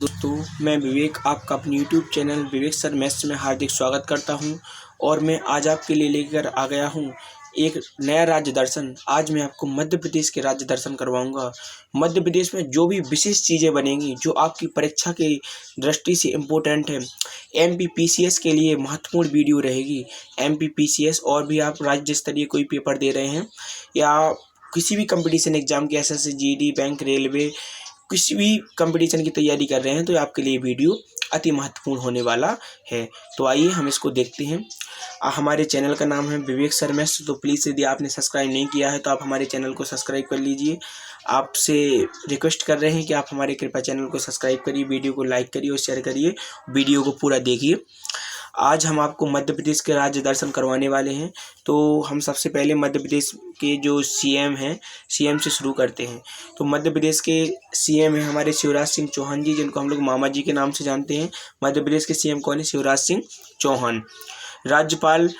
दोस्तों, मैं विवेक आपका अपने यूट्यूब चैनल विवेक सर मैथ्स में हार्दिक स्वागत करता हूं और मैं आज आपके लिए लेकर आ गया हूं एक नया राज्य दर्शन। आज मैं आपको मध्य प्रदेश के राज्य दर्शन करवाऊंगा। मध्य प्रदेश में जो भी विशेष चीज़ें बनेंगी जो आपकी परीक्षा की दृष्टि से इम्पोर्टेंट है, एमपीपीसीएस के लिए महत्वपूर्ण वीडियो रहेगी। एमपीपीसीएस और भी आप राज्य स्तरीय कोई पेपर दे रहे हैं या किसी भी कंपटीशन एग्जाम के एसएससी, जीडी, बैंक, रेलवे, किसी भी कंपटीशन की तैयारी कर रहे हैं तो आपके लिए वीडियो अति महत्वपूर्ण होने वाला है। तो आइए हम इसको देखते हैं। हमारे चैनल का नाम है विवेक सर मैथ्स, तो प्लीज़ यदि आपने सब्सक्राइब नहीं किया है तो आप हमारे चैनल को सब्सक्राइब कर लीजिए। आपसे रिक्वेस्ट कर रहे हैं कि आप हमारे कृपया चैनल को सब्सक्राइब करिए, वीडियो को लाइक करिए और शेयर करिए, वीडियो को पूरा देखिए। आज हम आपको मध्य प्रदेश के राज्य दर्शन करवाने वाले हैं। तो हम सबसे पहले मध्य प्रदेश के जो सीएम हैं, सीएम से शुरू करते हैं। तो मध्य प्रदेश के सीएम हैं हमारे शिवराज सिंह चौहान जी, जिनको हम लोग मामा जी के नाम से जानते हैं। मध्य प्रदेश के सीएम कौन है? शिवराज सिंह चौहान। राज्यपाल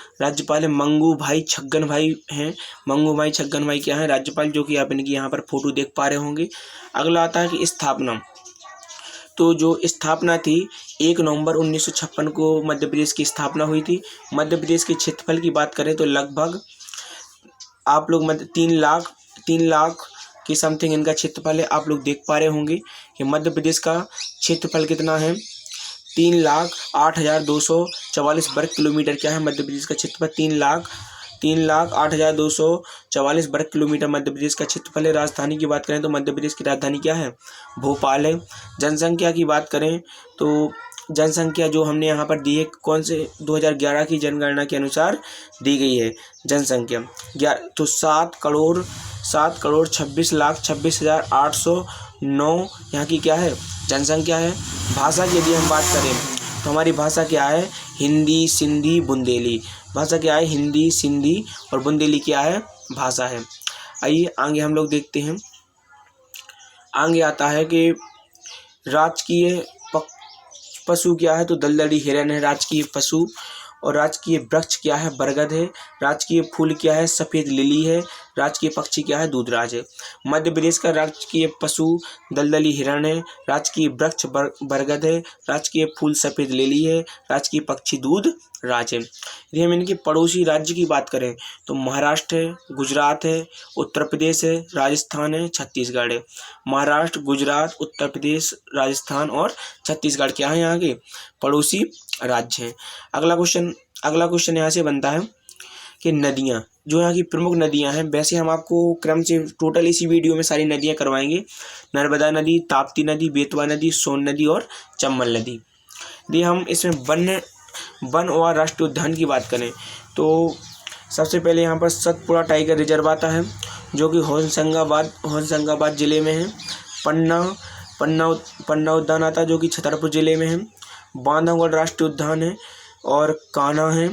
है मंगू भाई छगन भाई हैं। मंगू भाई छगन भाई क्या है? राज्यपाल, जो कि आप इनकी यहाँ पर फोटो देख पा रहे होंगे। अगला आता है कि स्थापना। तो जो स्थापना थी 1 नवंबर 1956 को मध्य प्रदेश की स्थापना हुई थी। मध्य प्रदेश के क्षेत्रफल की बात करें तो लगभग आप लोग 3 लाख के समथिंग इनका क्षेत्रफल है। आप लोग देख पा रहे होंगे कि मध्य प्रदेश का क्षेत्रफल कितना है? 3,08,244 वर्ग किलोमीटर क्या है मध्य प्रदेश का क्षेत्रफल? 3,08,244 वर्ग किलोमीटर मध्य प्रदेश का क्षेत्रफल है। राजधानी की बात करें तो मध्य प्रदेश की राजधानी क्या है? भोपाल है। जनसंख्या की बात करें तो जनसंख्या जो हमने यहाँ पर दी है, कौन से 2011 की जनगणना के अनुसार दी गई है जनसंख्या। तो 7,26,26,809 यहाँ की क्या है? जनसंख्या है। भाषा की यदि हम बात करें तो हमारी भाषा क्या है? हिंदी, सिंधी, बुंदेली। भाषा क्या है? हिंदी, सिंधी और बुंदेली क्या है? भाषा है। आइए आगे हम लोग देखते हैं। आगे आता है कि राजकीय पशु क्या है? तो दलदली हिरन है राजकीय पशु। और राजकीय वृक्ष क्या है? बरगद है। राजकीय फूल क्या है? सफ़ेद लिली है। राजकीय पक्षी क्या है? दूधराज है। मध्य प्रदेश का राजकीय पशु दलदली हिरण है। राजकीय वृक्ष बरगद है। राजकीय फूल सफ़ेद लिली है। राजकीय पक्षी दूधराज है। यदि हम इनके पड़ोसी राज्य की बात करें तो महाराष्ट्र है, गुजरात है, उत्तर प्रदेश है, राजस्थान है, छत्तीसगढ़ है। महाराष्ट्र, गुजरात, उत्तर प्रदेश, राजस्थान और छत्तीसगढ़ क्या है? यहाँ के पड़ोसी राज्य हैं। अगला क्वेश्चन यहाँ से बनता है कि नदियाँ, जो यहाँ की प्रमुख नदियाँ हैं। वैसे हम आपको क्रम से टोटल इसी वीडियो में सारी नदियाँ करवाएंगे। नर्मदा नदी, ताप्ती नदी, बेतवा नदी, सोन नदी और चंबल नदी। यदि हम इसमें वन और राष्ट्रीय उद्यान की बात करें तो सबसे पहले यहाँ पर सतपुड़ा टाइगर रिजर्व आता है, जो कि होशंगाबाद जिले में है। पन्ना उद्यान आता है, जो कि छतरपुर जिले में है। बांधवगढ़ राष्ट्रीय उद्यान है और कान्हा है।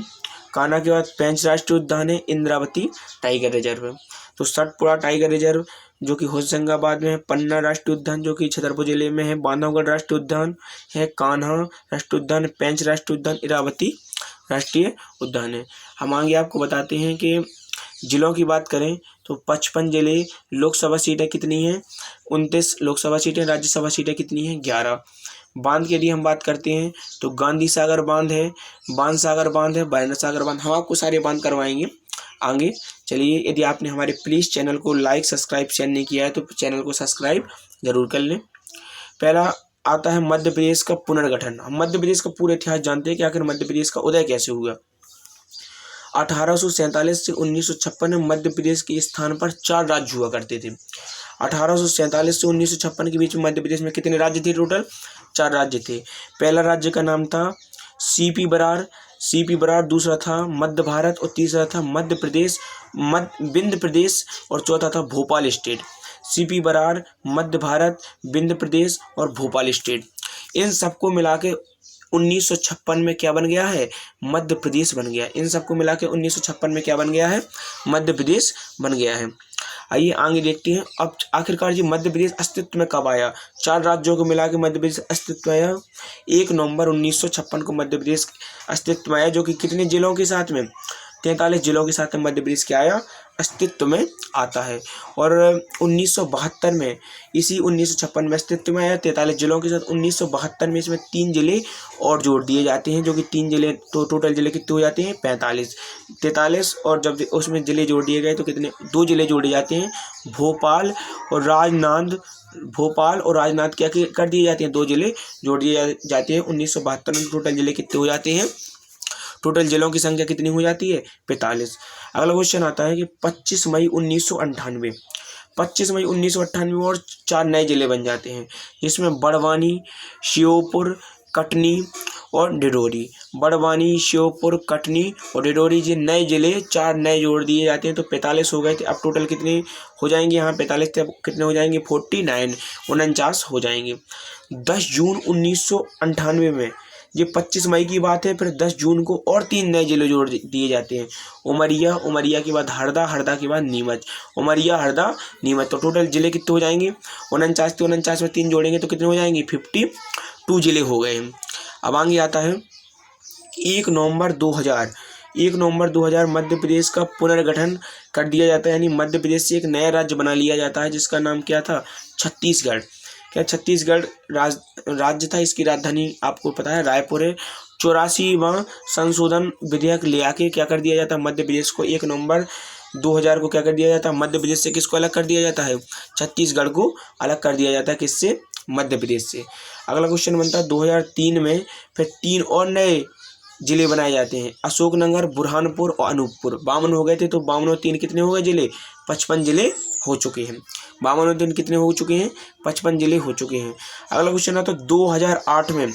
कान्हा के बाद पेंच राष्ट्रीय उद्यान है। इंद्रावती टाइगर रिजर्व है। तो सतपुड़ा टाइगर रिजर्व जो कि होशंगाबाद में है, पन्ना राष्ट्रीय उद्यान जो कि छतरपुर जिले में है, बांधवगढ़ राष्ट्रीय उद्यान है, कान्हा राष्ट्रीय उद्यान, पेंच राष्ट्रीय उद्यान, इंद्रावती राष्ट्रीय उद्यान है। हम आगे आपको बताते हैं कि जिलों की बात करें तो 55 जिले। लोकसभा सीटें कितनी हैं? 29 लोकसभा सीटें। राज्यसभा सीटें कितनी हैं? 11। बांध की यदि हम बात करते हैं तो गांधी सागर बांध है, बाण सागर बांध है, भैरव सागर बांध। हम आपको सारे बांध करवाएंगे आगे। चलिए, यदि आपने हमारे प्लीज़ चैनल को लाइक, सब्सक्राइब, शेयर नहीं किया है तो चैनल को सब्सक्राइब जरूर कर लें। पहला आता है मध्य प्रदेश का पुनर्गठन। हम मध्य प्रदेश का पूरा इतिहास जानते हैं कि आखिर मध्य प्रदेश का उदय कैसे हुआ। 1847 से 1956 में मध्य प्रदेश के स्थान पर 4 राज्य हुआ करते थे। 1847 से 1956 के बीच में मध्य प्रदेश में कितने राज्य थे? टोटल 4 राज्य थे। पहला राज्य का नाम था सीपी बरार, दूसरा था मध्य भारत और तीसरा था विंध्य प्रदेश और चौथा था भोपाल स्टेट। सीपी बरार, मध्य भारत, विंध्य प्रदेश और भोपाल स्टेट, इन सबको मिला के 1956 में क्या बन गया है? मध्य प्रदेश बन गया। इन सबको मिला के 1956 में क्या बन गया है? मध्य प्रदेश बन गया है। आइए आगे देखते हैं। अब आखिरकार ये मध्य प्रदेश अस्तित्व में कब आया? 4 राज्यों को मिला के मध्य प्रदेश अस्तित्व में आया 1 नवंबर 1956 को मध्य प्रदेश अस्तित्व में आया, जो कि कितने जिलों के साथ में? 43 जिलों के साथ में मध्य प्रदेश क्या आया? अस्तित्व में आता है। और 1972 में, इसी 1956 में अस्तित्व में आया 43 जिलों के साथ। 1972 में इसमें 3 जिले और जोड़ दिए जाते हैं, जो कि 3 जिले, तो टोटल जिले कितने हो जाते हैं 45। 43 और जब उसमें जिले जोड़ दिए गए तो कितने, 2 जिले जोड़े जाते हैं, भोपाल और राजनांद क्या कर दिए जाते हैं, 2 जिले जोड़ दिए जाते हैं। 1972 में टोटल जिले कितने हो जाते हैं, टोटल जिलों की संख्या कितनी हो जाती है 45। अगला क्वेश्चन आता है कि 25 मई 1998, 25 मई 1998 और 4 नए जिले बन जाते हैं, जिसमें बड़वानी, श्योपुर, कटनी और डिडौरी। बड़वानी, श्योपुर, कटनी और डिडौरी, ये नए जिले 4 नए जोड़ दिए जाते हैं, तो 45 हो गए थे। अब टोटल कितने हो जाएंगे, यहाँ 45 थे, अब कितने हो जाएंगे 49, 49 हो जाएंगे। 10 जून 1998 में, ये 25 मई की बात है, फिर 10 जून को और 3 नए जिले जोड़ दिए जाते हैं, उमरिया, उमरिया के बाद हरदा, हरदा के बाद नीमच, उमरिया, हरदा, नीमच। तो टोटल जिले कितने हो जाएंगे 49, 49 में 3 जोड़ेंगे तो कितने हो जाएंगे 52 जिले हो गए हैं। अब आगे आता है 1 नवंबर 2000 मध्य प्रदेश का पुनर्गठन कर दिया जाता है, यानी मध्य प्रदेश से एक नया राज्य बना लिया जाता है, जिसका नाम क्या था, छत्तीसगढ़। क्या छत्तीसगढ़ राज्य था, इसकी राजधानी आपको पता है रायपुर है। 84वां संशोधन विधेयक ले आके क्या कर दिया जाता है, मध्य प्रदेश को 1 नवंबर 2000 को क्या कर दिया जाता है, मध्य प्रदेश से किसको अलग कर दिया जाता है, छत्तीसगढ़ को अलग कर दिया जाता है, किससे, मध्य प्रदेश से। अगला क्वेश्चन बनता है 2003 में फिर 3 और नए जिले बनाए जाते हैं, अशोकनगर, बुरहानपुर और अनूपपुर। 52 हो गए थे, तो 52 और 3 कितने हो गए जिले, 55 जिले हो चुके हैं। 52 और 3 कितने हो चुके हैं, 55 जिले हो चुके हैं। अगला क्वेश्चन है तो 2008 में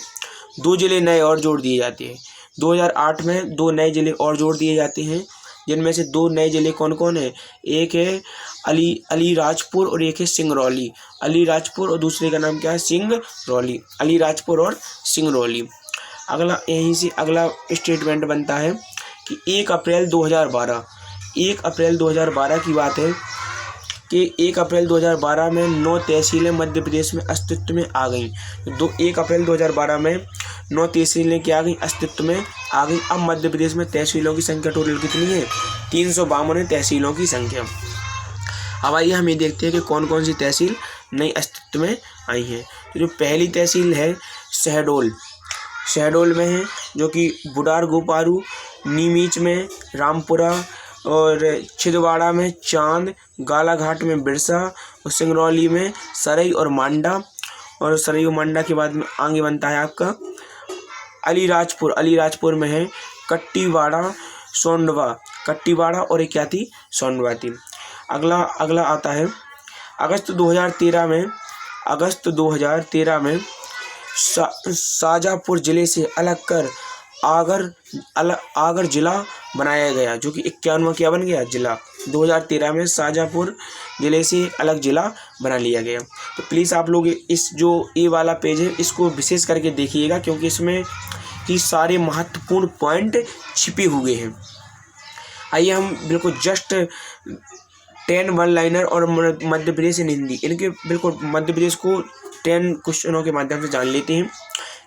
2 जिले नए और जोड़ दिए जाते हैं। 2008 में 2 नए जिले और जोड़ दिए जाते हैं, जिनमें से 2 नए जिले कौन कौन है, एक है अलीराजपुर और एक है सिंगरौली। अलीराजपुर और दूसरे का नाम क्या है, सिंगरौली। अलीराजपुर और सिंगरौली। अगला यहीं से अगला स्टेटमेंट बनता है कि 1 अप्रैल 2012 की बात है कि 1 अप्रैल 2012 में 9 तहसीलें मध्य प्रदेश में अस्तित्व में आ गईं। 1 अप्रैल 2012 में 9 तहसीलें क्या आ गई, अस्तित्व में आ गई। अब मध्य प्रदेश में तहसीलों की संख्या टोटल कितनी है, 352 तहसीलों की संख्या। अब आइए हम ये देखते हैं कि कौन कौन सी तहसील नई अस्तित्व में आई हैं। तो जो पहली तहसील है शहडोल में है, जो कि बुडार गोपारू, नीमीच में रामपुरा और छिंदवाड़ा में चांद, गालाघाट में बिरसा और सिंगरौली में सरई और मांडा। और सरई और मांडा के बाद में आगे बनता है आपका अलीराजपुर में है कट्टीवाड़ा, सोंडवा और एक क्या थी, सोंडवा थी। अगला आता है अगस्त 2013 में शाजापुर जिले से अलग कर आगर जिला बनाया गया, जो कि 51वां क्या बन गया, जिला। 2013 में शाजापुर जिले से अलग जिला बना लिया गया। तो प्लीज़ आप लोग इस जो ये वाला पेज है इसको विशेष करके देखिएगा, क्योंकि इसमें की सारे महत्वपूर्ण पॉइंट छिपे हुए हैं। आइए हम बिल्कुल जस्ट 10 वन लाइनर और मध्य प्रदेश इन हिंदी, इनके बिल्कुल मध्य प्रदेश को 10 क्वेश्चनों के माध्यम से जान लेते हैं।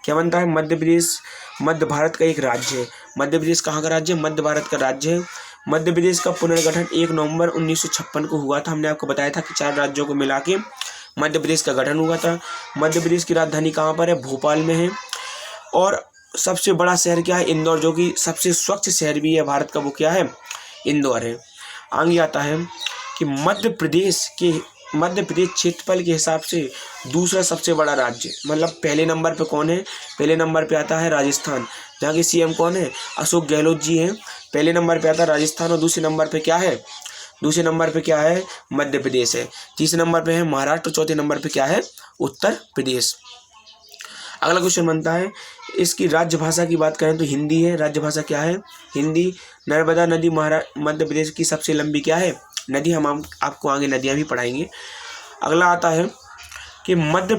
क्या बनता है, मध्य प्रदेश मध्य भारत का एक राज्य है। मध्य प्रदेश कहाँ का राज्य है, मध्य भारत का राज्य है। मध्य प्रदेश का पुनर्गठन 1 नवंबर 1956 को हुआ था। हमने आपको बताया था कि 4 राज्यों को मिला के मध्य प्रदेश का गठन हुआ था। मध्य प्रदेश की राजधानी कहाँ पर है, भोपाल में है। और सबसे बड़ा शहर क्या है, इंदौर, जो कि सबसे स्वच्छ शहर भी है भारत का, वो क्या है, इंदौर है। आगे आता है कि मध्य प्रदेश क्षेत्रफल के हिसाब से दूसरा सबसे बड़ा राज्य, मतलब पहले नंबर पे कौन है, पहले नंबर पे आता है राजस्थान, जहाँ के सीएम कौन है, अशोक गहलोत जी हैं। पहले नंबर पे आता है राजस्थान और दूसरे नंबर पे क्या है, मध्य प्रदेश है। तीसरे नंबर पे है महाराष्ट्र, चौथे नंबर पे क्या है, उत्तर प्रदेश। अगला क्वेश्चन बनता है, इसकी राज्य भाषा की बात करें तो हिंदी है। राज्य भाषा क्या है, हिंदी। नर्मदा नदी मध्य प्रदेश की सबसे लंबी क्या है, नदी। हम आपको आगे नदियाँ भी पढ़ाएंगे। अगला आता है कि मध्य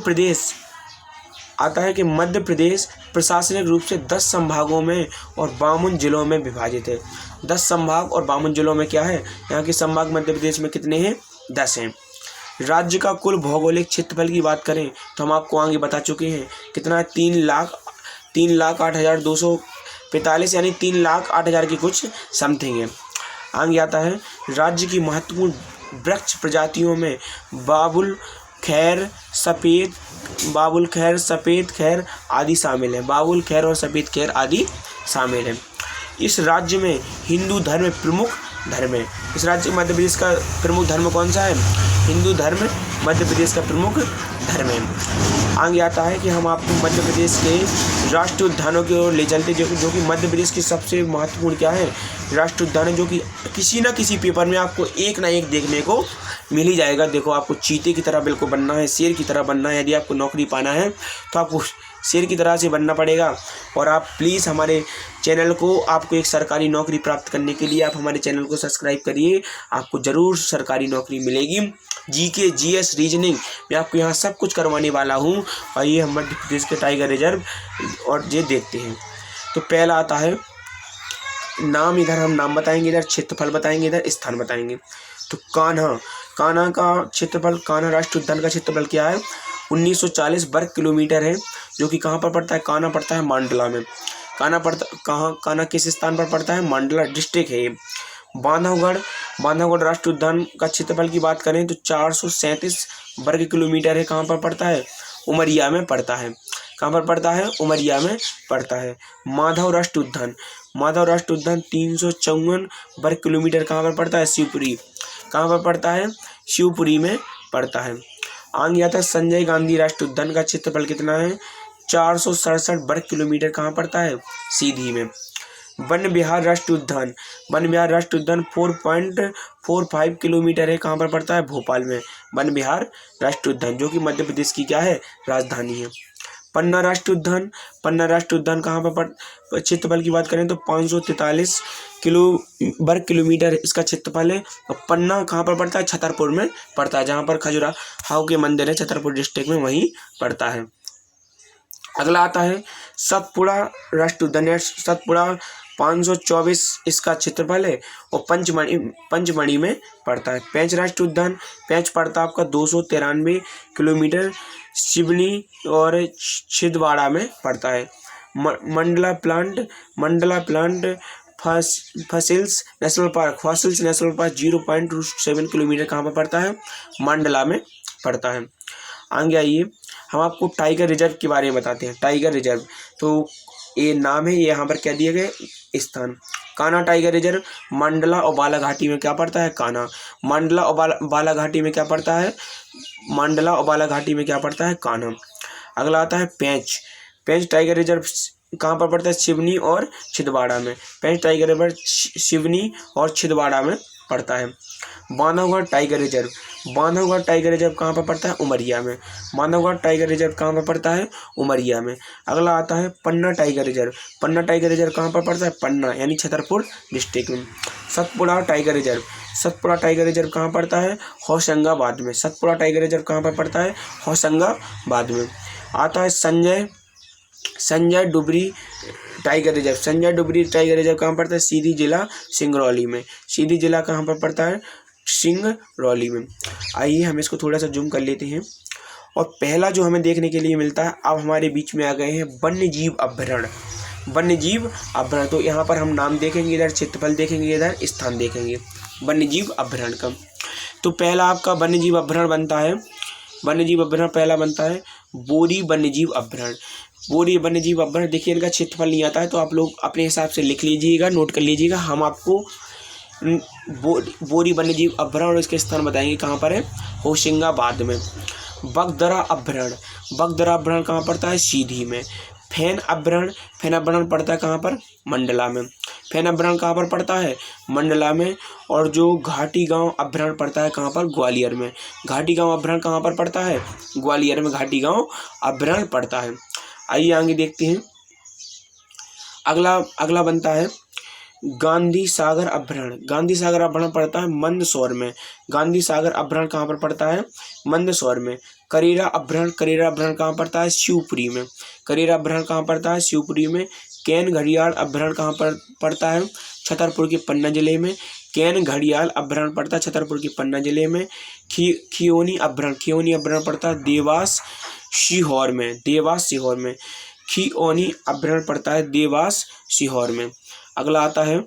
प्रदेश प्रशासनिक रूप से 10 संभागों में और 52 जिलों में विभाजित है। 10 संभाग और 52 जिलों में क्या है, यहाँ के संभाग मध्य प्रदेश में कितने हैं, 10 हैं। राज्य का कुल भौगोलिक क्षेत्रफल की बात करें तो हम आपको आगे बता चुके हैं कितना है, 3,08,245, यानी 3,08,000 की कुछ समथिंग है। आगे आता है राज्य की महत्वपूर्ण वृक्ष प्रजातियों में बाबुल खैर, सफ़ेद खैर आदि शामिल है। बाबुल खैर और सफ़ेद खैर आदि शामिल है। इस राज्य में हिंदू धर्म प्रमुख धर्म है। इस राज्य मध्य प्रदेश का प्रमुख धर्म कौन सा है? हिंदू धर्म मध्य प्रदेश का प्रमुख धर्म है। आगे आता है कि हम आपको मध्य प्रदेश के राष्ट्रीय उद्यानों की ओर ले चलते, जो कि मध्य प्रदेश की सबसे महत्वपूर्ण क्या है? राष्ट्रीय उद्यान है, जो कि किसी न किसी पेपर में आपको एक ना एक देखने को मिल ही जाएगा। देखो, आपको चीते की तरह बिल्कुल बनना है, शेर की तरह बनना है। यदि आपको नौकरी पाना है तो आपको शेर की तरह से बनना पड़ेगा। और आप प्लीज़ हमारे चैनल को, आपको एक सरकारी नौकरी प्राप्त करने के लिए आप हमारे चैनल को सब्सक्राइब करिए। आपको ज़रूर सरकारी नौकरी मिलेगी। जीके, जीएस, रीजनिंग मैं आपको यहाँ सब कुछ करवाने वाला हूँ। और ये हम मध्य प्रदेश के टाइगर रिजर्व और ये देखते हैं। तो पहला आता है नाम, इधर हम नाम बताएंगे, इधर क्षेत्रफल बताएंगे, इधर स्थान बताएंगे। तो कान्हा का क्षेत्रफल, कान्हा राष्ट्रीय उद्यान का क्षेत्रफल क्या है? 1940 वर्ग किलोमीटर है, जो कि कहाँ पर पड़ता है? कान्हा पड़ता है मांडला में। कान्हा किस स्थान पर पड़ता है? मांडला डिस्ट्रिक्ट है ये। बांधवगढ़ राष्ट्रीय उद्यान का क्षेत्रफल की बात करें तो 437 वर्ग किलोमीटर है। कहाँ पर पड़ता है? उमरिया में पड़ता है। कहाँ पर पड़ता है? उमरिया में पड़ता है। माधव राष्ट्रीय उद्यान 354 वर्ग किलोमीटर कहाँ पर पड़ता है? शिवपुरी। कहाँ पर पड़ता है? शिवपुरी में पड़ता है। आगे आता है संजय गांधी राष्ट्रीय उद्यान का क्षेत्रफल कितना है? 467 वर्ग किलोमीटर कहाँ पड़ता है? सीधी में। वन विहार राष्ट्रीय उद्यान 4.45 किलोमीटर है। कहाँ पर पड़ता है? भोपाल में। वन विहार राष्ट्रीय उद्यान, जो कि मध्य प्रदेश की क्या है? राजधानी है। पन्ना राष्ट्रीय उद्यान कहाँ पर क्षेत्रफल की बात करें तो 543 वर्ग किलोमीटर इसका क्षेत्रफल है। और पन्ना कहाँ पर पड़ता है? छतरपुर में पड़ता है, जहाँ पर खजुराहो के मंदिर है, छतरपुर डिस्ट्रिक्ट में वहीं पड़ता है। अगला आता है सतपुड़ा राष्ट्रीय उद्यान। सतपुड़ा 524 इसका क्षेत्रफल है और पंचमढ़ी में पड़ता है। पेंच राष्ट्रीय उद्यान, पेंच पड़ता है आपका 293 किलोमीटर, सिवनी और छिंदवाड़ा में पड़ता है। Mandla plant fossils national park 0.27 kilometre कहाँ पर पड़ता है? मंडला में पड़ता है। आगे आइए, हम आपको टाइगर रिजर्व के बारे में बताते हैं। टाइगर रिजर्व, तो ये नाम है, ये यहाँ पर क्या दिए गए स्थान। कान्हा टाइगर रिजर्व मंडला और बालाघाटी में क्या पड़ता है? कान्हा। मंडला और बालाघाटी में क्या पड़ता है? कान्हा। अगला आता है पेंच टाइगर रिजर्व कहाँ पर पड़ता है? सिवनी और छिंदवाड़ा में। पेंच टाइगर रिजर्व सिवनी और छिंदवाड़ा में पड़ता है। बांधवगढ़ टाइगर रिजर्व कहाँ पर पड़ता है? उमरिया में। बांधवगढ़ टाइगर रिजर्व कहाँ पर पड़ता है? उमरिया में। अगला आता है पन्ना टाइगर रिजर्व कहाँ पर पड़ता है? पन्ना यानी छतरपुर डिस्ट्रिक्ट में। सतपुड़ा टाइगर रिजर्व कहाँ पड़ता है? होशंगाबाद में। सतपुड़ा टाइगर रिजर्व कहाँ पर पड़ता है? होशंगाबाद में। आता है संजय डुबरी टाइगर रिजर्व कहाँ पड़ता है? सीधी जिला सिंगरौली में। सीधी जिला कहाँ पर पड़ता है? सिंगरौली में। आइए हम इसको थोड़ा सा जूम कर लेते हैं। और पहला जो हमें देखने के लिए मिलता है, अब हमारे बीच में आ गए हैं वन्य जीव अभ्यारण्य। तो यहाँ पर हम नाम देखेंगे, इधर क्षेत्रफल देखेंगे, इधर स्थान देखेंगे वन्य जीव अभ्यारण्य का। तो पहला आपका वन्य जीव अभ्यारण्य बनता है, पहला बनता है बोरी वन्य जीव अभ्यारण्य। देखिए, इनका क्षेत्रफल नहीं आता है, तो आप लोग अपने हिसाब से लिख लीजिएगा, नोट कर लीजिएगा। हम आपको बोरी वन्य जीव अभ्यारण्य और इसके स्थान बताएंगे कहाँ पर है? होशंगाबाद में। बगदरा अभ्यारण्य कहाँ पड़ता है? सीधी में। फैन अभ्यारण्य पड़ता है कहाँ पर? मंडला में। फैन अभ्यारण्य कहाँ पर पड़ता है? मंडला में। और जो घाटी गांव अभ्यारण्य पड़ता है कहाँ पर? ग्वालियर में। घाटी गांव अभ्यारण्य कहाँ पर पड़ता है? ग्वालियर में घाटी गांव अभ्यारण्य पड़ता है। आइए आगे देखते हैं। अगला बनता है गांधी सागर अभ्यारण्य पड़ता है मंदसौर में। गांधी सागर अभ्यारण्य कहाँ पर पड़ता है? मंदसौर में। करेरा अभ्यारण्य कहाँ पड़ता है? शिवपुरी में। करेरा अभ्यारण्य कहाँ पड़ता है? शिवपुरी में। कैन घड़ियाल अभ्यारण्य कहाँ पर पड़ता है? छतरपुर के पन्ना जिले में। कैन घड़ियाल अभ्यारण्य पड़ता है छतरपुर के पन्ना जिले में। खियोनी अभ्यारण्य पड़ता है देवास सीहोर में। खियोनी अभ्यारण्य पड़ता है देवास सीहोर में। अगला आता है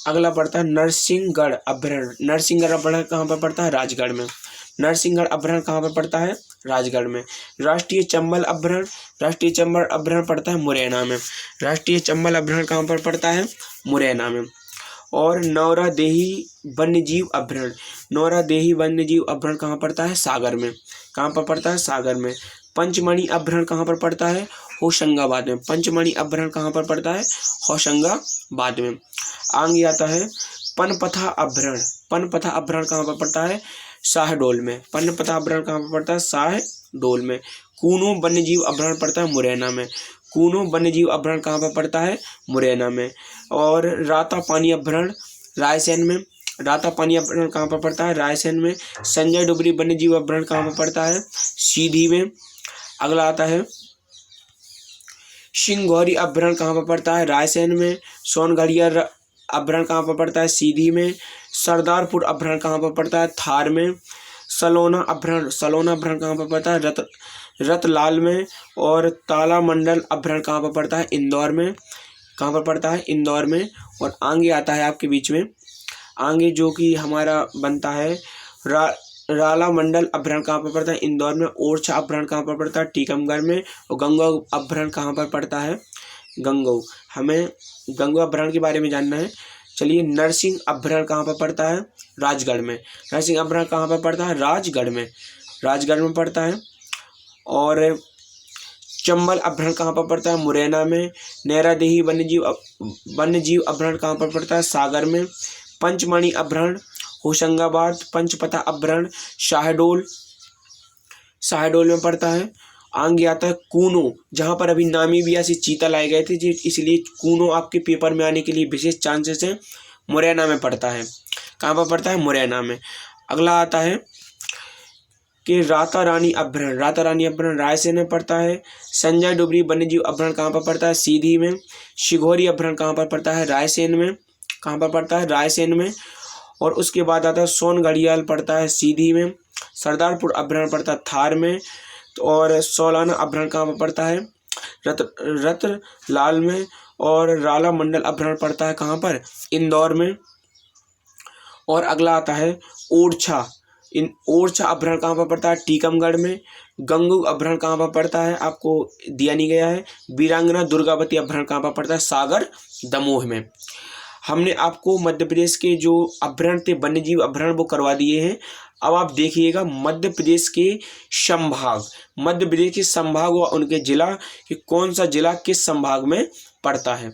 अगला पड़ता है नरसिंहगढ़ अभ्यारण्य। नरसिंहगढ़ अभ्यारण्य कहाँ पर पड़ता है? राजगढ़ में। नरसिंहगढ़ अभ्यारण्य कहाँ पर पड़ता है? राजगढ़ में। राष्ट्रीय चंबल अभ्यारण्य, राष्ट्रीय चंबल अभ्यारण्य पड़ता है मुरैना में। राष्ट्रीय चंबल अभ्यारण्य कहाँ पर पड़ता है? मुरैना में। और नौरादेही वन्यजीव अभ्यारण्य, नौरादेही वन्यजीव अभ्यारण्य कहाँ पड़ता है? सागर में। कहाँ पर पड़ता है? सागर में। पंचमढ़ी अभ्यारण्य कहाँ पर पड़ता है? होशंगाबाद में। पंचमढ़ी अभ्यारण्य कहाँ पर पड़ता है? होशंगाबाद में। आगे आता है पनपथा अभ्यारण्य। पनपथा अभ्यारण्य कहाँ पर पड़ता है? शाहडोल में। पनपथा अभ्यारण्य कहाँ पर पड़ता है? शाहडोल में। कूनो वन्यजीव अभ्यारण्य पड़ता है मुरैना में। कूनो वन्यजीव अभ्यारण्य कहाँ पर पड़ता है? मुरैना में। और रातापानी अभ्यारण्य रायसेन में। रातापानी अभ्यारण्य कहाँ पर पड़ता है? रायसेन में। संजय डुबरी वन्यजीव अभ्यारण्य कहाँ पर पड़ता है? सीधी में। अगला आता है सिंघौरी अभ्यारण्य कहाँ पर पड़ता है? रायसेन में। सोनगढ़िया अभ्यारण्य कहाँ पर पड़ता है? सीधी में। सरदारपुर अभ्यारण्य कहाँ पर पड़ता है? थार में। सलोना अभ्यारण्य कहाँ पर पड़ता है? रतलाल में। और तालामंडल अभ्यारण्य कहाँ पर पड़ता है? इंदौर में। कहाँ पर पड़ता है? इंदौर में। और आगे आता है आपके बीच में, आगे जो कि हमारा बनता है राला मंडल अभ्यारण्य कहाँ पर पड़ता है? इंदौर में। ओरछा अभ्यारण्य कहाँ पर पड़ता है? टीकमगढ़ में। और गंगोह अभ्यारण्य कहाँ पर पड़ता है? गंगोह। हमें गंगोह अभ्यारण्य के बारे में जानना है। चलिए, नरसिंह अभ्यारण्य कहाँ पर पड़ता है? राजगढ़ में। नरसिंह अभ्यारण्य कहाँ पर पड़ता है? राजगढ़ में। राजगढ़ में पड़ता है। और चंबल अभ्यारण्य कहाँ पर पड़ता है? मुरैना में। नैरादेही वन्यजीव अभ्यारण्य कहाँ पर पड़ता है? सागर में। पंचमढ़ी अभ्यारण्य होशंगाबाद। पंचपथा अभ्यारण्य शाहडोल में पड़ता है। आगे आता है कूनो, जहाँ पर अभी नामीबिया से चीता लाए गए थे, इसलिए कूनो आपके पेपर में आने के लिए विशेष चांसेस हैं। मुरैना में पड़ता है। कहाँ पर पड़ता है? मुरैना में। अगला आता है कि राता रानी अभ्यारण्य रायसेन में पड़ता है। संजय डुबरी वन्यजीव अभ्यारण्य कहाँ पर पड़ता है? सीधी में। शिघोरी अभ्यारण्य कहाँ पर पड़ता है? रायसेन में। कहाँ पर पड़ता है? रायसेन में। और उसके बाद आता है सोनगढ़ियाल पड़ता है सीधी में। सरदारपुर अभ्यारण्य पड़ता है थार में। और सोलाना अभ्यारण्य कहाँ पर पड़ता है? रतलाल में। और राला मंडल अभ्यारण्य पड़ता है कहाँ पर? इंदौर में। और अगला आता है ओरछा अभ्यारण्य कहाँ पर पड़ता है? टीकमगढ़ में। गंगोह अभ्यारण्य कहाँ पर पड़ता है? आपको दिया नहीं गया है। वीरांगना दुर्गावती अभ्यारण्य कहाँ पर पड़ता है? सागर दमोह में। हमने आपको मध्य प्रदेश के जो अभ्यारण्य थे, वन्यजीव अभ्यारण्य, वो करवा दिए हैं। अब आप देखिएगा मध्य प्रदेश के संभाग व उनके जिला कि कौन सा जिला किस संभाग में पड़ता है।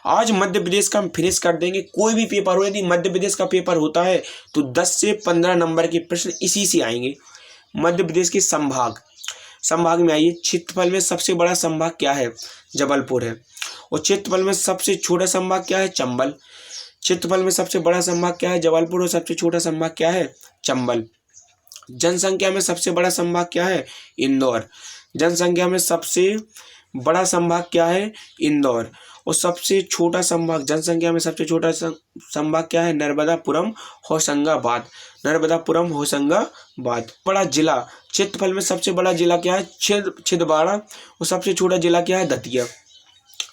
आज मध्य प्रदेश का हम फिनिश कर देंगे। कोई भी पेपर हो, यदि मध्य प्रदेश का पेपर होता है तो 10 से 15 नंबर के प्रश्न इसी से आएंगे। मध्य प्रदेश के संभाग में आइए। क्षेत्रफल में सबसे बड़ा संभाग क्या है? जबलपुर है। और क्षेत्रफल में सबसे छोटा संभाग क्या है? चंबल। क्षेत्रफल में सबसे बड़ा संभाग क्या है? जबलपुर। और सबसे छोटा संभाग क्या है? चंबल। जनसंख्या में सबसे बड़ा संभाग क्या है? इंदौर। जनसंख्या में सबसे बड़ा संभाग क्या है? इंदौर। और सबसे छोटा संभाग, जनसंख्या में सबसे छोटा संभाग क्या है? नर्मदापुरम होशंगाबाद। बड़ा जिला, क्षेत्रफल में सबसे बड़ा जिला क्या है? छिंदवाड़ा। और सबसे छोटा जिला क्या है? दतिया।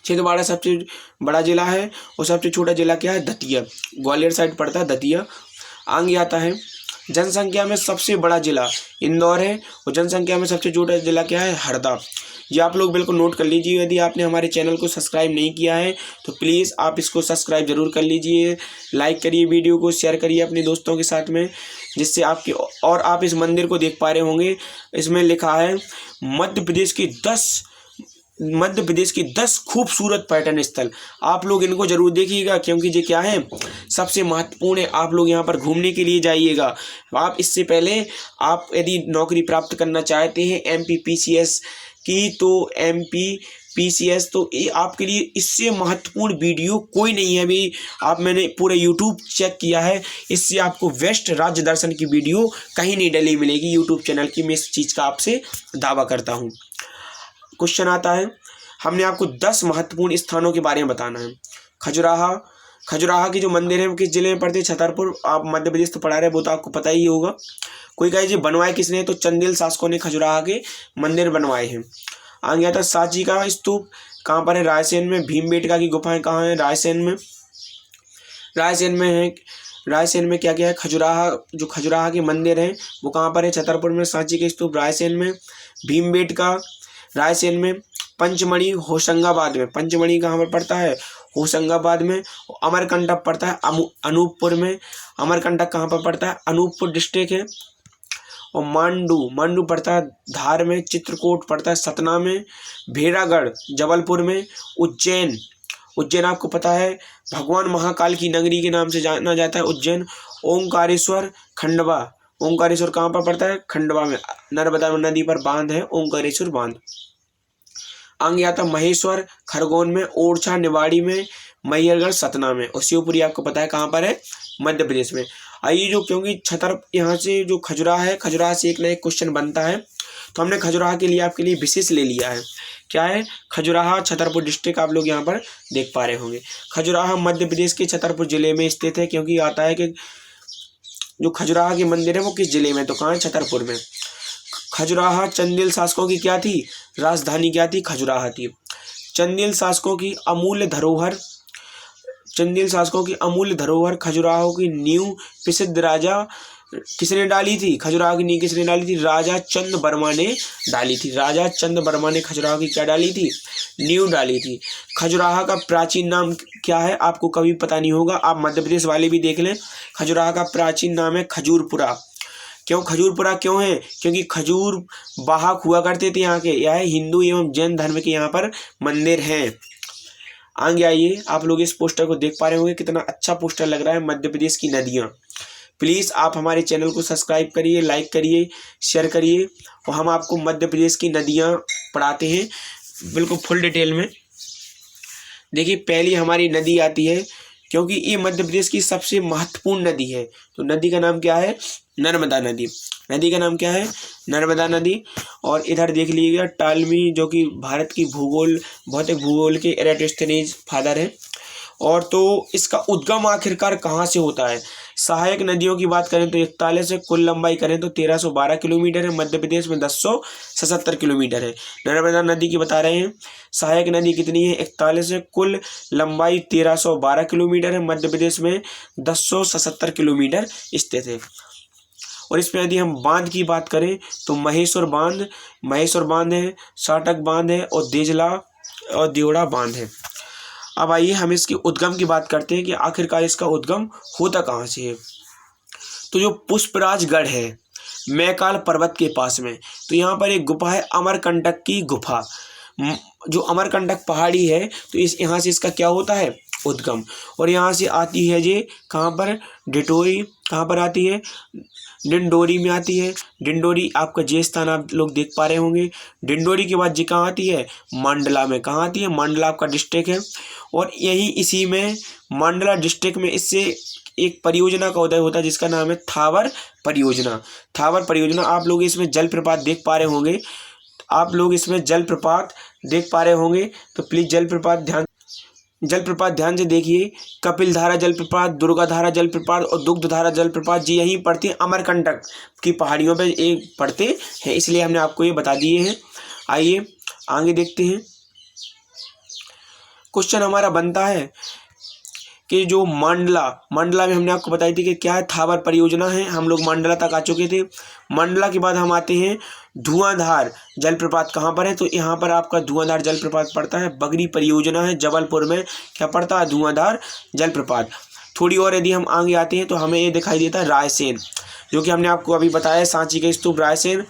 छिंदवाड़ा सबसे बड़ा जिला है और सबसे छोटा जिला क्या है? दतिया। ग्वालियर साइड पड़ता है दतिया। आगे आता है जनसंख्या में सबसे बड़ा जिला इंदौर है और जनसंख्या में सबसे छोटा जिला क्या है? हरदा। ये आप लोग बिल्कुल नोट कर लीजिए। यदि आपने हमारे चैनल को सब्सक्राइब नहीं किया है तो प्लीज़ आप इसको सब्सक्राइब जरूर कर लीजिए। लाइक करिए, वीडियो को शेयर करिए अपने दोस्तों के साथ में, जिससे आपके और आप इस मंदिर को देख पा रहे होंगे। इसमें लिखा है मध्य प्रदेश के 10 खूबसूरत पर्यटन स्थल। आप लोग इनको जरूर देखिएगा क्योंकि ये क्या है? सबसे महत्वपूर्ण है। आप लोग यहाँ पर घूमने के लिए जाइएगा। आप इससे पहले आप यदि नौकरी प्राप्त करना चाहते हैं MPPCS की, तो MPPCS तो ये आपके लिए इससे महत्वपूर्ण वीडियो कोई नहीं है। अभी मैंने पूरे YouTube चेक किया है, इससे आपको बेस्ट राज्य दर्शन की वीडियो कहीं नहीं डली मिलेगी YouTube चैनल की। मैं इस चीज़ का आपसे दावा करता हूँ। क्वेश्चन आता है, हमने आपको 10 महत्वपूर्ण स्थानों के बारे में बताना है। खजुराहा की जो मंदिर है वो किस जिले में पड़ते हैं? छतरपुर। आप मध्य प्रदेश तो पढ़ा रहे, वो तो आपको पता ही होगा। कोई कहे जी बनवाए किसने? तो चंदेल शासकों ने खजुराहा के मंदिर बनवाए हैं। आगे आता है सांची का स्तूप कहाँ पर है? रायसेन में। भीमबेटका की गुफाएं कहाँ हैं? रायसेन में। रायसेन में है, रायसेन में क्या क्या है, खजुराहा, जो खजुराहा के मंदिर हैं वो कहाँ पर है, छतरपुर में। सांची के स्तूप रायसेन में। भीमबेटका रायसेन में। पंचमढ़ी होशंगाबाद में। पंचमढ़ी कहाँ पर पड़ता है, होशंगाबाद में। अमरकंटक पड़ता है अनूपपुर में। अमरकंटक कहाँ पर पड़ता है, अनूपपुर डिस्ट्रिक्ट है। और मांडू पड़ता है धार में। चित्रकूट पड़ता है सतना में। भेड़ागढ़ जबलपुर में। उज्जैन आपको पता है भगवान महाकाल की नगरी के नाम से जाना जाता है उज्जैन। ओंकारेश्वर खंडवा। ओंकारेश्वर कहाँ पर पड़ता है, खंडवा में। नर्मदा नदी पर बांध है ओंकारेश्वर बांध। आगे आता महेश्वर खरगोन में। ओरछा निवाड़ी में। मैहरगढ़ सतना में। और शिवपुरी आपको पता है कहाँ पर है, मध्य प्रदेश में। आइए, जो क्योंकि यहाँ से जो खजुराहा है, खजुराहा से एक ना एक क्वेश्चन बनता है, तो हमने खजुराहा के लिए आपके लिए विशेष ले लिया है। क्या है, खजुराहा छतरपुर डिस्ट्रिक्ट आप लोग यहाँ पर देख पा रहे होंगे। खजुराहा मध्य प्रदेश के छतरपुर जिले में स्थित है, क्योंकि आता है कि जो खजुराहा के मंदिर है वो किस जिले में, तो कहाँ है, छतरपुर में। खजुराहा चंदेल शासकों की क्या थी, राजधानी क्या थी, खजुराहा थी। चंदेल शासकों की अमूल्य धरोहर खजुराहो की नींव प्रसिद्ध राजा किसने डाली थी, खजुराहो की नींव किसने डाली थी, राजा चंद वर्मा ने डाली थी। राजा चंद वर्मा ने खजुराहो की क्या डाली थी, नींव डाली थी। खजुराहो का प्राचीन नाम क्या है, आपको कभी पता नहीं होगा, आप मध्य प्रदेश वाले भी देख लें। खजुराहो का प्राचीन नाम है खजूरपुरा। क्यों खजूरपुरा क्यों है, क्योंकि खजूर वाहक हुआ करते थे यहाँ के। यह हिंदू एवं जैन धर्म के यहाँ पर मंदिर हैं। आगे आइए, आप लोग इस पोस्टर को देख पा रहे होंगे, कितना अच्छा पोस्टर लग रहा है, मध्य प्रदेश की नदियाँ। प्लीज़ आप हमारे चैनल को सब्सक्राइब करिए, लाइक करिए, शेयर करिए, और हम आपको मध्य प्रदेश की नदियाँ पढ़ाते हैं बिल्कुल फुल डिटेल में। देखिए, पहली हमारी नदी आती है, क्योंकि ये मध्य प्रदेश की सबसे महत्वपूर्ण नदी है, तो नदी का नाम क्या है, नर्मदा नदी। नदी का नाम क्या है, नर्मदा नदी। और इधर देख लीजिएगा टालमी, जो कि भारत की भौतिक भूगोल के एराटोस्थेनीज फादर है। और तो इसका उद्गम आखिरकार कहाँ से होता है, सहायक नदियों की बात करें तो 41 है, कुल लंबाई करें तो 1312 किलोमीटर है। मध्य प्रदेश में 1077 किलोमीटर है। नर्मदा नदी की बता रहे हैं, सहायक नदी कितनी है, 41 है, कुल लंबाई 1312 किलोमीटर है। मध्य प्रदेश में 1077 किलोमीटर स्थित है। और इसमें यदि हम बांध की बात करें तो महेश्वर बांध है, साटक बांध है, और देजला और देवड़ा बांध है। अब आइए हम इसके उद्गम की बात करते हैं कि आखिरकार इसका उद्गम होता कहाँ से है। तो जो पुष्पराजगढ़ है मैकाल पर्वत के पास में, तो यहाँ पर एक गुफा है अमरकंटक की गुफा। जो अमरकंटक पहाड़ी है, तो यहाँ से इसका क्या होता है, उद्गम। और यहाँ से आती है ये कहाँ पर, डिटोरी कहाँ पर आती है, डिंडोरी में आती है। डिंडोरी आपका जे स्थान आप लोग देख पा रहे होंगे। डिंडोरी के बाद जी कहाँ आती है, मंडला में। कहाँ आती है, मंडला आपका डिस्ट्रिक्ट है। और यही इसी में मंडला डिस्ट्रिक्ट में इससे एक परियोजना का उदय होता है, जिसका नाम है थावर परियोजना। थावर परियोजना आप लोग इसमें जलप्रपात देख पा रहे होंगे, तो प्लीज जलप्रपात ध्यान से देखिए। कपिलधारा जलप्रपात, दुर्गाधारा जलप्रपात और दुग्धधारा जलप्रपात जी यहीं पड़ते हैं, अमरकंटक की पहाड़ियों पे एक पड़ते हैं, इसलिए हमने आपको ये बता दिए हैं। आइए आगे देखते हैं। क्वेश्चन हमारा बनता है कि जो मंडला में हमने आपको बताई थी कि क्या है, थावर परियोजना है। हम लोग मंडला तक आ चुके थे। मंडला के बाद हम आते हैं धुआंधार जलप्रपात। कहाँ पर है, तो यहाँ पर आपका धुआंधार जलप्रपात पड़ता है। बगरी परियोजना है जबलपुर में, क्या पड़ता है, धुआंधार जलप्रपात। थोड़ी और यदि हम आगे आते हैं तो हमें ये दिखाई देता है रायसेन, जो कि हमने आपको अभी बताया, सांची के स्तूप रायसेन।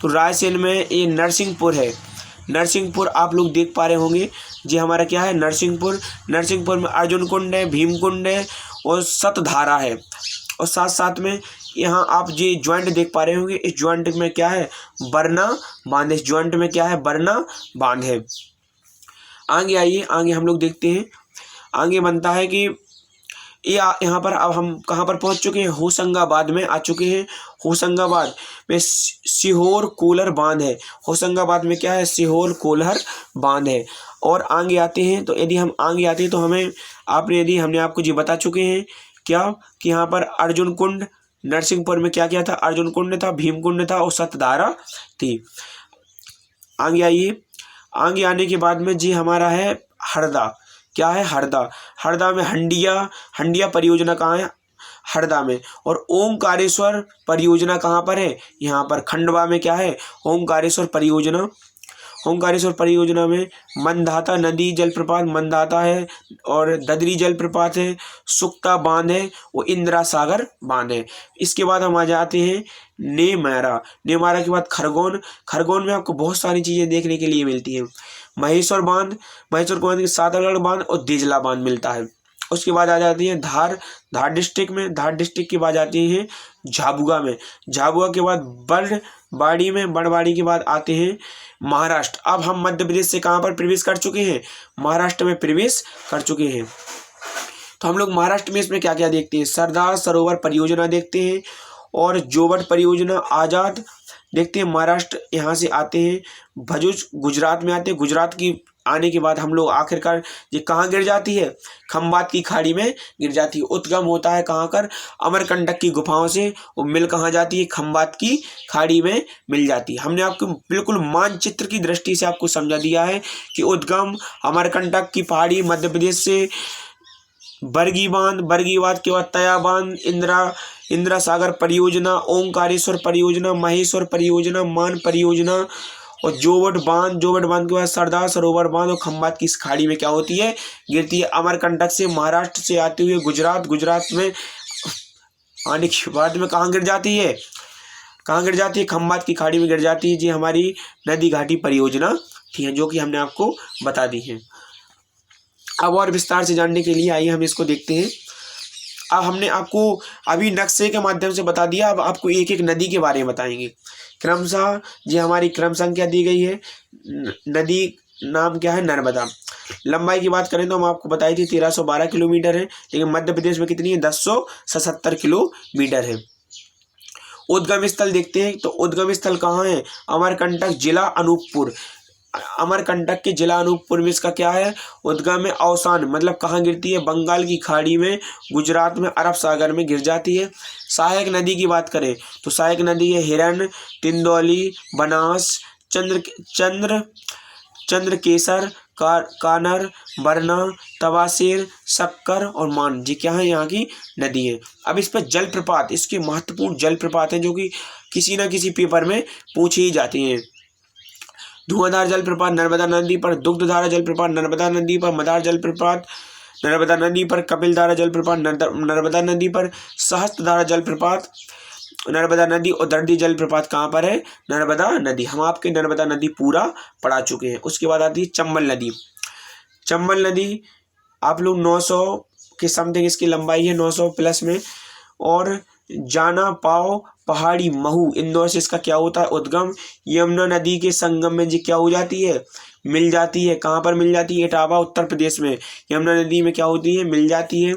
तो रायसेन में ये नरसिंहपुर है। नरसिंहपुर आप लोग देख पा रहे होंगे जी, हमारा क्या है, नरसिंहपुर में अर्जुन कुंड है, भीम कुंड है और सतधारा है। और साथ साथ में यहाँ आप ये ज्वाइंट देख पा रहे होंगे, इस ज्वाइंट में क्या है, बरना बांध। इस ज्वाइंट में क्या है, बरना बांध है। आगे आइए, आगे हम लोग देखते हैं। आगे बनता है कि यहाँ पर अब हम कहाँ पर पहुँच चुके हैं, होशंगाबाद में आ चुके हैं। होशंगाबाद में सीहोर कोल्हर बांध है। होशंगाबाद में क्या है, सीहोर कोल्हर बांध है। और आगे आते हैं, तो यदि हम आगे आते हैं तो हमने आपको जी बता चुके हैं क्या, कि यहाँ पर अर्जुन कुंड, नरसिंहपुर में क्या क्या था, अर्जुन कुंड था, भीम कुंड था और सतधारा थी। आगे आइए, आगे आने के बाद में जी हमारा है हरदा। क्या है, हरदा। हरदा में हंडिया परियोजना कहाँ है, हरदा में। और ओमकारेश्वर परियोजना कहाँ पर है, यहाँ पर खंडवा में क्या है, ओमकारेश्वर परियोजना। ओमकारेश्वर परियोजना में मंदाता नदी जलप्रपात मंदाता है, और ददरी जलप्रपात है, सुक्ता बांध है, वो इंदिरा सागर बांध है। इसके बाद हम आ जाते हैं नेमारा। नेमारा के बाद खरगोन। खरगोन में आपको बहुत सारी चीज़ें देखने के लिए मिलती हैं। महेश्वर बांध के सादरगढ़ बांध और देजला बांध मिलता है। उसके बाद आ जाती है धार डिस्ट्रिक्ट में। धार डिस्ट्रिक्ट के बाद आती है झाबुआ में। झाबुआ के बाद बड़वाड़ी के बाद आते हैं महाराष्ट्र। अब हम मध्य प्रदेश से कहाँ पर प्रवेश कर चुके हैं, महाराष्ट्र में प्रवेश कर चुके हैं। तो हम लोग महाराष्ट्र में इसमें क्या क्या देखते हैं, सरदार सरोवर परियोजना देखते हैं, और जोवट परियोजना, आज़ाद देखते हैं। महाराष्ट्र यहाँ से आते हैं, भरूच गुजरात में आते हैं। गुजरात की आने के बाद हम लोग आखिरकार ये कहाँ गिर जाती है, खंबात की खाड़ी में गिर जाती है। उद्गम होता है कहाँ कर, अमरकंटक की गुफाओं से, वो मिल कहाँ जाती है, खंबात की खाड़ी में मिल जाती है। हमने आपको बिल्कुल मानचित्र की दृष्टि से आपको समझा दिया है कि उद्गम अमरकंटक की पहाड़ी मध्य प्रदेश से, बरगी बांध के बाद तया बांध, इंदिरा सागर परियोजना, ओंकारेश्वर परियोजना, महेश्वर परियोजना, मान परियोजना, और जोवट बांध के बाद सरदार सरोवर बांध, और खंबात की इस खाड़ी में क्या होती है, गिरती है। अमरकंटक से महाराष्ट्र से आते हुए गुजरात में आने के बाद में कहाँ गिर जाती है, खंबात की खाड़ी में गिर जाती है। जी हमारी नदी घाटी परियोजना थी, जो कि हमने आपको बता दी है। अब और विस्तार से जानने के लिए आइए हम इसको देखते हैं। अब हमने आपको अभी नक्शे के माध्यम से बता दिया, अब आपको एक एक नदी के बारे में बताएंगे क्रमशः। जी हमारी क्रम संख्या दी गई है, नदी नाम क्या है, नर्मदा। लंबाई की बात करें तो हम आपको बताई थी 1312 किलोमीटर है, लेकिन मध्य प्रदेश में कितनी है, 1077 किलोमीटर है। उद्गम स्थल देखते हैं, तो उद्गम स्थल कहाँ है, अमरकंटक जिला अनूपपुर। अमरकंटक के जिला अनूपपुर में इसका क्या है, उद्गम में अवसान, मतलब कहाँ गिरती है, बंगाल की खाड़ी में, गुजरात में, अरब सागर में गिर जाती है। सहायक नदी की बात करें तो सहायक नदी है हिरन, तिंदौली, बनास, चंद्रकेसर, कानर, बरना, तवासेर, शक्कर और मान। जी क्या है यहाँ की नदी है। अब इस पर जलप्रपात, इसके महत्वपूर्ण जलप्रपात हैं जो कि किसी न किसी पेपर में पूछे ही जाते हैं। धुआंधार जलप्रपात नर्मदा नदी पर, दुग्धधारा जलप्रपात नर्मदा नदी पर, मदार जलप्रपात नर्मदा नदी पर, कपिलधारा जलप्रपात नर्मदा नदी पर, सहस्त्रधारा जलप्रपात नर्मदा नदी, और दर्दी जलप्रपात कहाँ पर है, नर्मदा नदी। हम आपके नर्मदा नदी पूरा पढ़ा चुके हैं। उसके बाद आती है चंबल नदी। चंबल नदी आप लोग 900 के समथिंग इसकी लंबाई है, 900 प्लस में। और जाना पाव पहाड़ी महू, इंदौर से इसका क्या होता है, उद्गम। यमुना नदी के संगम में जी क्या हो जाती है, मिल जाती है। कहाँ पर मिल जाती है, इटावा उत्तर प्रदेश में। यमुना नदी में क्या होती है, मिल जाती है।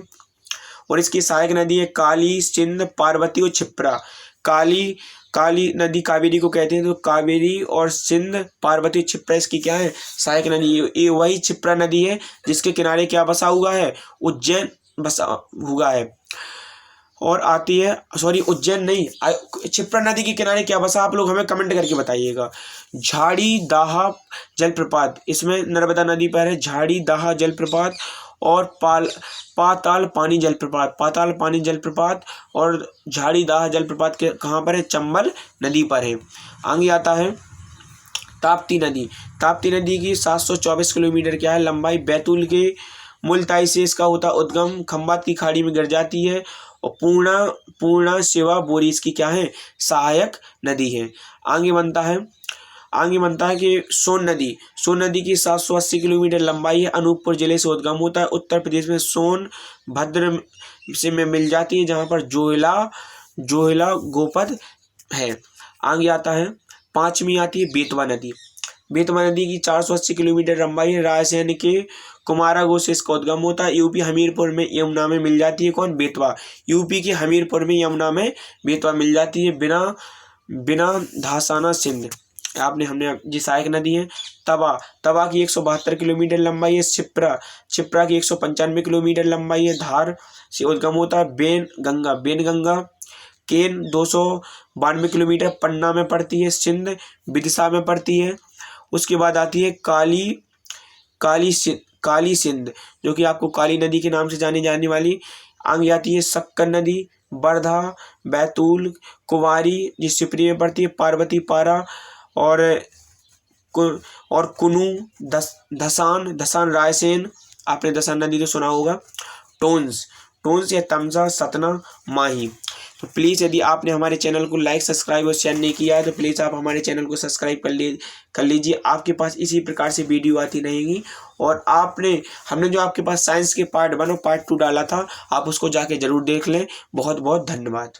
और इसकी सहायक नदी है काली, सिंध, पार्वती और क्षिप्रा। काली नदी कावेरी को कहते हैं, तो कावेरी और सिंध, पार्वती, क्षिप्रा इसकी क्या है, सहायक नदी। ये वही क्षिप्रा नदी है जिसके किनारे क्या बसा हुआ है, उज्जैन बसा हुआ है। और आती है, सॉरी उज्जैन नहीं, क्षिप्रा नदी के किनारे क्या बसा, आप लोग हमें कमेंट करके बताइएगा। झाड़ी दाहा जलप्रपात, इसमें नर्मदा नदी पर है झाड़ी दाहा जलप्रपात। और पाताल पानी जलप्रपात और झाड़ी दाह जलप्रपात के कहाँ पर है, चंबल नदी पर है। आगे आता है ताप्ती नदी की 724 किलोमीटर क्या है लंबाई। बैतूल के मुल्ताई से इसका होता उद्गम, खंबात की खाड़ी में गिर जाती है। और पूर्णा शिवा बोरी इसकी क्या है, सहायक नदी है। आगे बनता है कि सोन नदी की 780 किलोमीटर लंबाई है, अनूपपुर जिले से उद्गम होता है। उत्तर प्रदेश में सोनभद्र से में मिल जाती है, जहाँ पर जोहिला गोपद है। आगे आता है, पांचवी आती है बेतवा नदी की 480 किलोमीटर लंबाई है, रायसेन के कुमारागो से इसका उद्गम होता है। यूपी हमीरपुर में यमुना में मिल जाती है, कौन, बेतवा। यूपी के हमीरपुर में यमुना में बेतवा मिल जाती है। बिना धासाना सिंध हमने जी सहायक नदी है। तवा की 172 किलोमीटर लंबाई है। छिप्रा की 195 किलोमीटर लंबाई है, धार से उद्गम होता है। बेन गंगा केन 292 किलोमीटर पन्ना में पड़ती है, सिंध विदिशा में पड़ती है। उसके बाद आती है काली सिंध जो कि आपको काली नदी के नाम से जानी जाने वाली। आगे आती है सक्कर नदी, वर्धा, बैतूल, कुंवारी जिस शिवपुरी में पड़ती है, पार्वती पारा और कुनू, धसान रायसेन, आपने धसान नदी तो सुना होगा, टोंस या तमसा, सतना, माही। तो प्लीज़ यदि आपने हमारे चैनल को लाइक, सब्सक्राइब और शेयर नहीं किया है तो प्लीज़ आप हमारे चैनल को सब्सक्राइब कर लीजिए। आपके पास इसी प्रकार से वीडियो आती रहेंगी। और हमने जो आपके पास साइंस के पार्ट 1 और पार्ट 2 डाला था, आप उसको जाके ज़रूर देख लें। बहुत बहुत धन्यवाद।